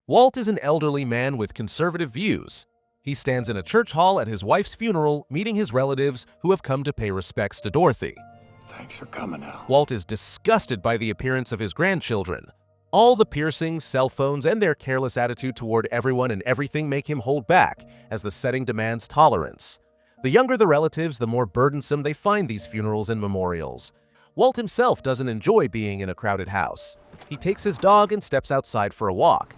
Walt is an elderly man with conservative views. He stands in a church hall at his wife's funeral, meeting his relatives who have come to pay respects to Dorothy. Thanks for coming, Al. Walt is disgusted by the appearance of his grandchildren. All the piercings, cell phones, and their careless attitude toward everyone and everything make him hold back, as the setting demands tolerance. The younger the relatives, the more burdensome they find these funerals and memorials. Walt himself doesn't enjoy being in a crowded house. He takes his dog and steps outside for a walk.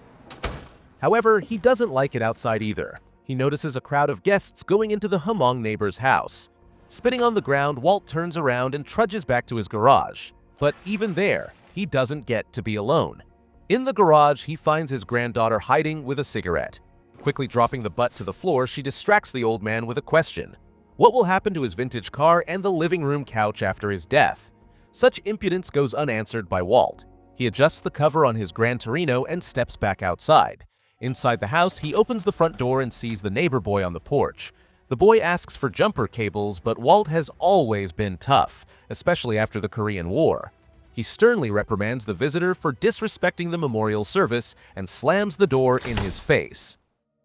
However, he doesn't like it outside either. He notices a crowd of guests going into the Hmong neighbor's house. Spitting on the ground, Walt turns around and trudges back to his garage. But even there, he doesn't get to be alone. In the garage, he finds his granddaughter hiding with a cigarette. Quickly dropping the butt to the floor, she distracts the old man with a question. What will happen to his vintage car and the living room couch after his death? Such impudence goes unanswered by Walt. He adjusts the cover on his Gran Torino and steps back outside. Inside the house, he opens the front door and sees the neighbor boy on the porch. The boy asks for jumper cables, but Walt has always been tough, especially after the Korean War. He sternly reprimands the visitor for disrespecting the memorial service and slams the door in his face.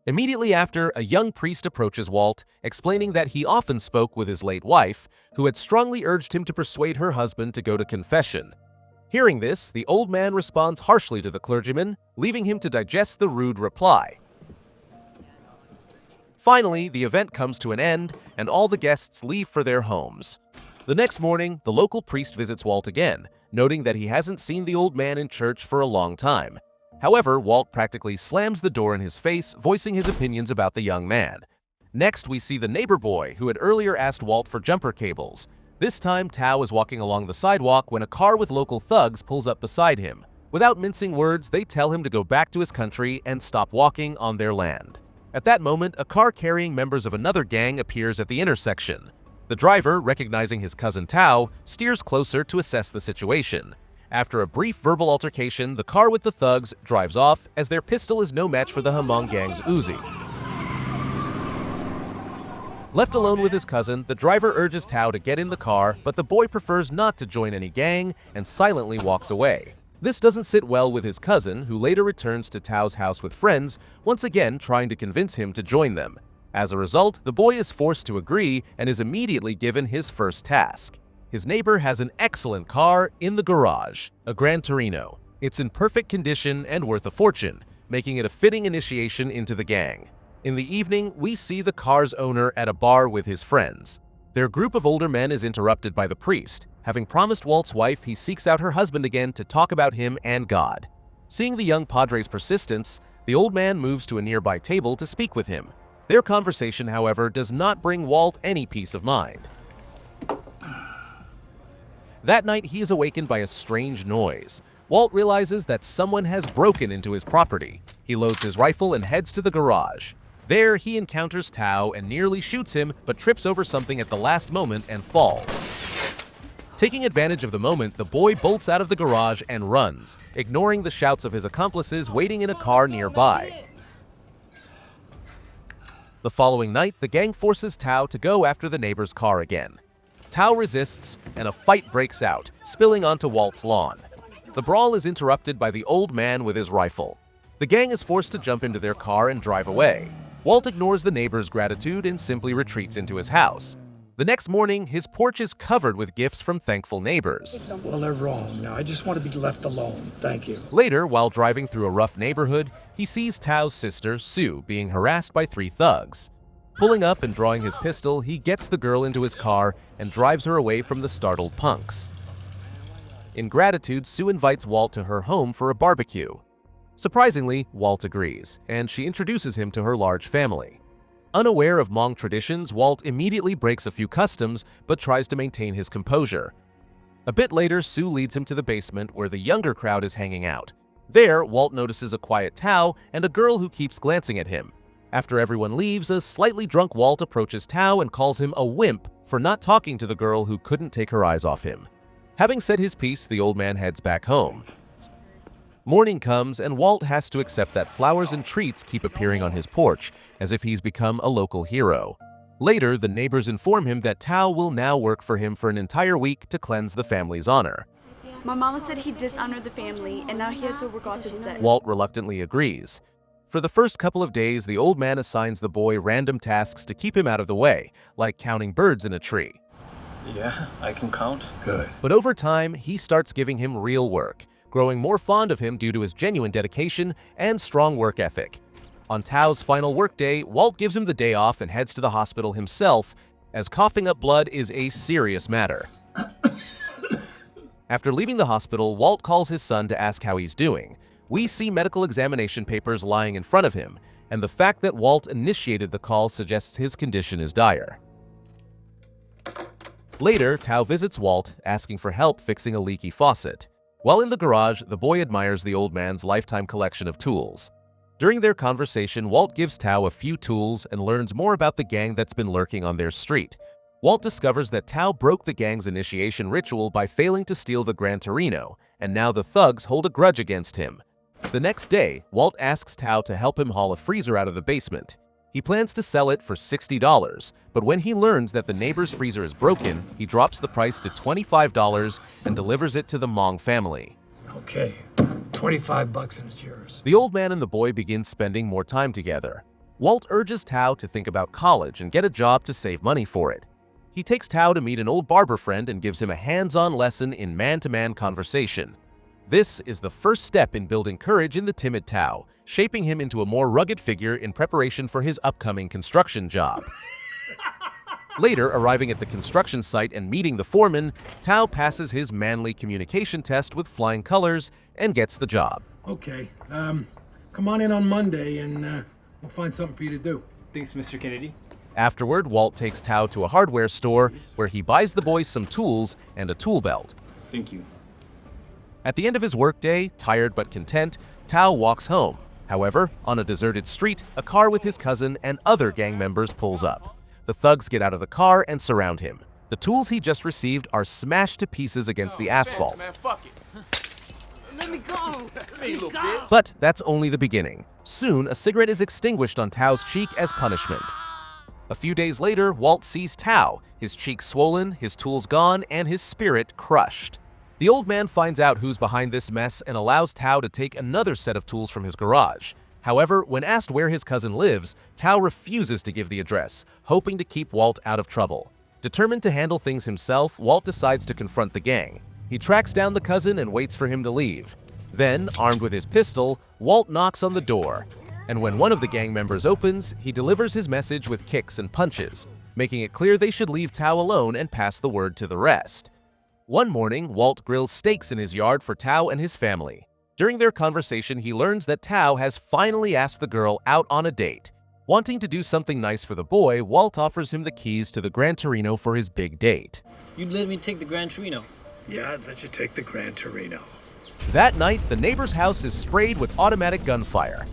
Immediately after, a young priest approaches Walt, explaining that he often spoke with his late wife, who had strongly urged him to persuade her husband to go to confession. Hearing this, the old man responds harshly to the clergyman, leaving him to digest the rude reply. Finally, the event comes to an end, and all the guests leave for their homes. The next morning, the local priest visits Walt again, noting that he hasn't seen the old man in church for a long time. However, Walt practically slams the door in his face, voicing his opinions about the young man. Next, we see the neighbor boy who had earlier asked Walt for jumper cables. This time, Tao is walking along the sidewalk when a car with local thugs pulls up beside him. Without mincing words, they tell him to go back to his country and stop walking on their land. At that moment, a car carrying members of another gang appears at the intersection. The driver, recognizing his cousin Tao, steers closer to assess the situation. After a brief verbal altercation, the car with the thugs drives off, as their pistol is no match for the Hmong gang's Uzi. Left alone with his cousin, the driver urges Tao to get in the car, but the boy prefers not to join any gang and silently walks away. This doesn't sit well with his cousin, who later returns to Tao's house with friends, once again trying to convince him to join them. As a result, the boy is forced to agree and is immediately given his first task. His neighbor has an excellent car in the garage, a Gran Torino. It's in perfect condition and worth a fortune, making it a fitting initiation into the gang. In the evening, we see the car's owner at a bar with his friends. Their group of older men is interrupted by the priest. Having promised Walt's wife, he seeks out her husband again to talk about him and God. Seeing the young padre's persistence, the old man moves to a nearby table to speak with him. Their conversation, however, does not bring Walt any peace of mind. That night, he is awakened by a strange noise. Walt realizes that someone has broken into his property. He loads his rifle and heads to the garage. There, he encounters Tao and nearly shoots him, but trips over something at the last moment and falls. Taking advantage of the moment, the boy bolts out of the garage and runs, ignoring the shouts of his accomplices waiting in a car nearby. The following night, the gang forces Tao to go after the neighbor's car again. Tao resists, and a fight breaks out, spilling onto Walt's lawn. The brawl is interrupted by the old man with his rifle. The gang is forced to jump into their car and drive away. Walt ignores the neighbor's gratitude and simply retreats into his house. The next morning, his porch is covered with gifts from thankful neighbors. Well, they're wrong. Now, I just want to be left alone. Thank you. Later, while driving through a rough neighborhood, he sees Tao's sister, Sue, being harassed by 3 thugs. Pulling up and drawing his pistol, he gets the girl into his car and drives her away from the startled punks. In gratitude, Sue invites Walt to her home for a barbecue. Surprisingly, Walt agrees, and she introduces him to her large family. Unaware of Hmong traditions, Walt immediately breaks a few customs, but tries to maintain his composure. A bit later, Sue leads him to the basement where the younger crowd is hanging out. There, Walt notices a quiet Tao and a girl who keeps glancing at him. After everyone leaves, a slightly drunk Walt approaches Tao and calls him a wimp for not talking to the girl who couldn't take her eyes off him. Having said his piece, the old man heads back home. Morning comes, and Walt has to accept that flowers and treats keep appearing on his porch, as if he's become a local hero. Later, the neighbors inform him that Tao will now work for him for an entire week to cleanse the family's honor. My mama said he dishonored the family, and now he has to work off his debt. Walt reluctantly agrees. For the first couple of days, the old man assigns the boy random tasks to keep him out of the way, like counting birds in a tree. Yeah, I can count. Good. But over time, he starts giving him real work, growing more fond of him due to his genuine dedication and strong work ethic. On Tao's final workday, Walt gives him the day off and heads to the hospital himself, as coughing up blood is a serious matter. After leaving the hospital, Walt calls his son to ask how he's doing. We see medical examination papers lying in front of him, and the fact that Walt initiated the call suggests his condition is dire. Later, Tao visits Walt, asking for help fixing a leaky faucet. While in the garage, the boy admires the old man's lifetime collection of tools. During their conversation, Walt gives Tao a few tools and learns more about the gang that's been lurking on their street. Walt discovers that Tao broke the gang's initiation ritual by failing to steal the Gran Torino, and now the thugs hold a grudge against him. The next day, Walt asks Tao to help him haul a freezer out of the basement. He plans to sell it for $60, but when he learns that the neighbor's freezer is broken, he drops the price to $25 and delivers it to the Mong family. Okay, 25 bucks and it's yours. The old man and the boy begin spending more time together. Walt urges Tao to think about college and get a job to save money for it. He takes Tao to meet an old barber friend and gives him a hands-on lesson in man-to-man conversation. This is the first step in building courage in the timid Tao, shaping him into a more rugged figure in preparation for his upcoming construction job. Later, arriving at the construction site and meeting the foreman, Tao passes his manly communication test with flying colors and gets the job. Okay, come on in on Monday and we'll find something for you to do. Thanks, Mr. Kennedy. Afterward, Walt takes Tao to a hardware store where he buys the boys some tools and a tool belt. Thank you. At the end of his workday, tired but content, Tao walks home. However, on a deserted street, a car with his cousin and other gang members pulls up. The thugs get out of the car and surround him. The tools he just received are smashed to pieces against the asphalt. Man, fuck it. Let me go. Let me go. But that's only the beginning. Soon, a cigarette is extinguished on Tao's cheek as punishment. A few days later, Walt sees Tao, his cheek swollen, his tools gone, and his spirit crushed. The old man finds out who's behind this mess and allows Tao to take another set of tools from his garage. However, when asked where his cousin lives, Tao refuses to give the address, hoping to keep Walt out of trouble. Determined to handle things himself, Walt decides to confront the gang. He tracks down the cousin and waits for him to leave. Then, armed with his pistol, Walt knocks on the door. And when one of the gang members opens, he delivers his message with kicks and punches, making it clear they should leave Tao alone and pass the word to the rest. One morning, Walt grills steaks in his yard for Tao and his family. During their conversation, he learns that Tao has finally asked the girl out on a date. Wanting to do something nice for the boy, Walt offers him the keys to the Gran Torino for his big date. You'd let me take the Gran Torino? Yeah, I'd let you take the Gran Torino. That night, the neighbor's house is sprayed with automatic gunfire.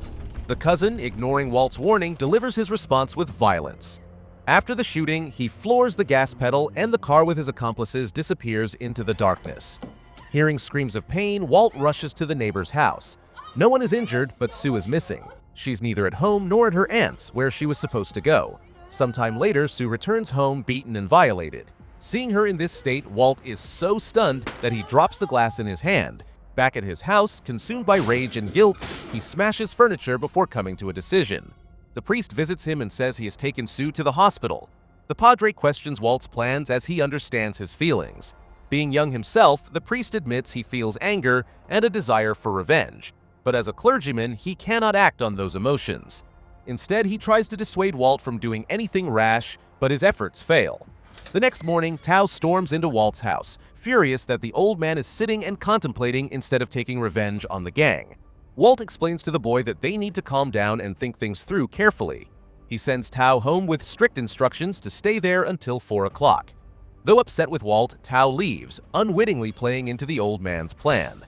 The cousin, ignoring Walt's warning, delivers his response with violence. After the shooting, he floors the gas pedal and the car with his accomplices disappears into the darkness. Hearing screams of pain, Walt rushes to the neighbor's house. No one is injured, but Sue is missing. She's neither at home nor at her aunt's, where she was supposed to go. Sometime later, Sue returns home beaten and violated. Seeing her in this state, Walt is so stunned that he drops the glass in his hand. Back at his house, consumed by rage and guilt, he smashes furniture before coming to a decision. The priest visits him and says he has taken Sue to the hospital. The padre questions Walt's plans as he understands his feelings. Being young himself, the priest admits he feels anger and a desire for revenge. But as a clergyman, he cannot act on those emotions. Instead, he tries to dissuade Walt from doing anything rash, but his efforts fail. The next morning, Tao storms into Walt's house, furious that the old man is sitting and contemplating instead of taking revenge on the gang. Walt explains to the boy that they need to calm down and think things through carefully. He sends Tao home with strict instructions to stay there until 4 o'clock. Though upset with Walt, Tao leaves, unwittingly playing into the old man's plan.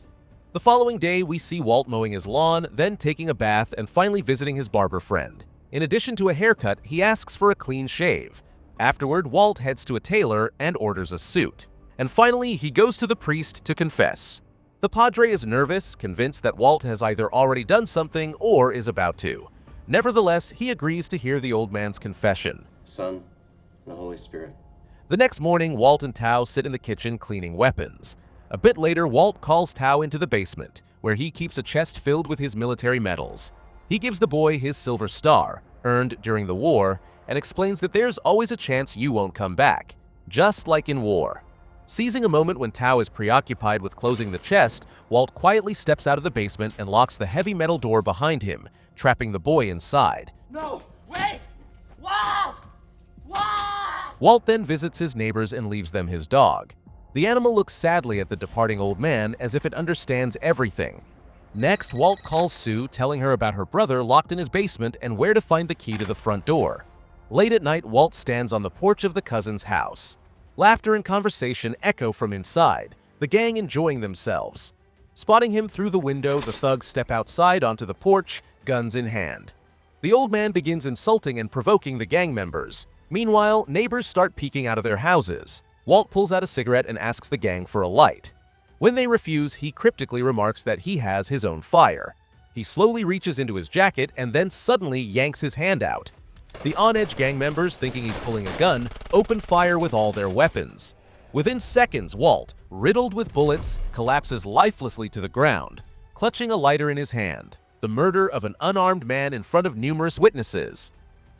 The following day, we see Walt mowing his lawn, then taking a bath and finally visiting his barber friend. In addition to a haircut, he asks for a clean shave. Afterward, Walt heads to a tailor and orders a suit. And finally, he goes to the priest to confess. The padre is nervous, convinced that Walt has either already done something or is about to. Nevertheless, he agrees to hear the old man's confession. Son, and the Holy Spirit. The next morning, Walt and Tao sit in the kitchen cleaning weapons. A bit later, Walt calls Tao into the basement, where he keeps a chest filled with his military medals. He gives the boy his silver star, earned during the war, and explains that there's always a chance you won't come back, just like in war. Seizing a moment when Tao is preoccupied with closing the chest, Walt quietly steps out of the basement and locks the heavy metal door behind him, trapping the boy inside. No! Wait! Walt! Walt! Walt then visits his neighbors and leaves them his dog. The animal looks sadly at the departing old man as if it understands everything. Next, Walt calls Sue, telling her about her brother locked in his basement and where to find the key to the front door. Late at night, Walt stands on the porch of the cousin's house. Laughter and conversation echo from inside, the gang enjoying themselves. Spotting him through the window, the thugs step outside onto the porch, guns in hand. The old man begins insulting and provoking the gang members. Meanwhile, neighbors start peeking out of their houses. Walt pulls out a cigarette and asks the gang for a light. When they refuse, he cryptically remarks that he has his own fire. He slowly reaches into his jacket and then suddenly yanks his hand out. The on-edge gang members, thinking he's pulling a gun, open fire with all their weapons. Within seconds, Walt, riddled with bullets, collapses lifelessly to the ground, clutching a lighter in his hand. The murder of an unarmed man in front of numerous witnesses.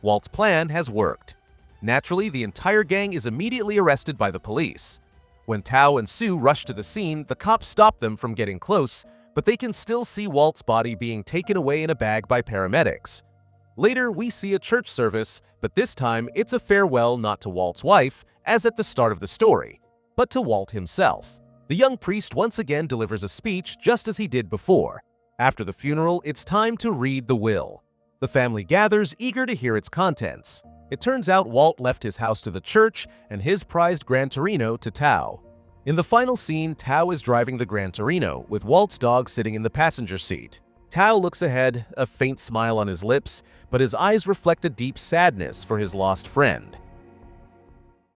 Walt's plan has worked. Naturally, the entire gang is immediately arrested by the police. When Tao and Sue rush to the scene, the cops stop them from getting close, but they can still see Walt's body being taken away in a bag by paramedics. Later, we see a church service, but this time it's a farewell not to Walt's wife, as at the start of the story, but to Walt himself. The young priest once again delivers a speech just as he did before. After the funeral, it's time to read the will. The family gathers, eager to hear its contents. It turns out Walt left his house to the church and his prized Gran Torino to Tao. In the final scene, Tao is driving the Gran Torino, with Walt's dog sitting in the passenger seat. Tao looks ahead, a faint smile on his lips, but his eyes reflect a deep sadness for his lost friend.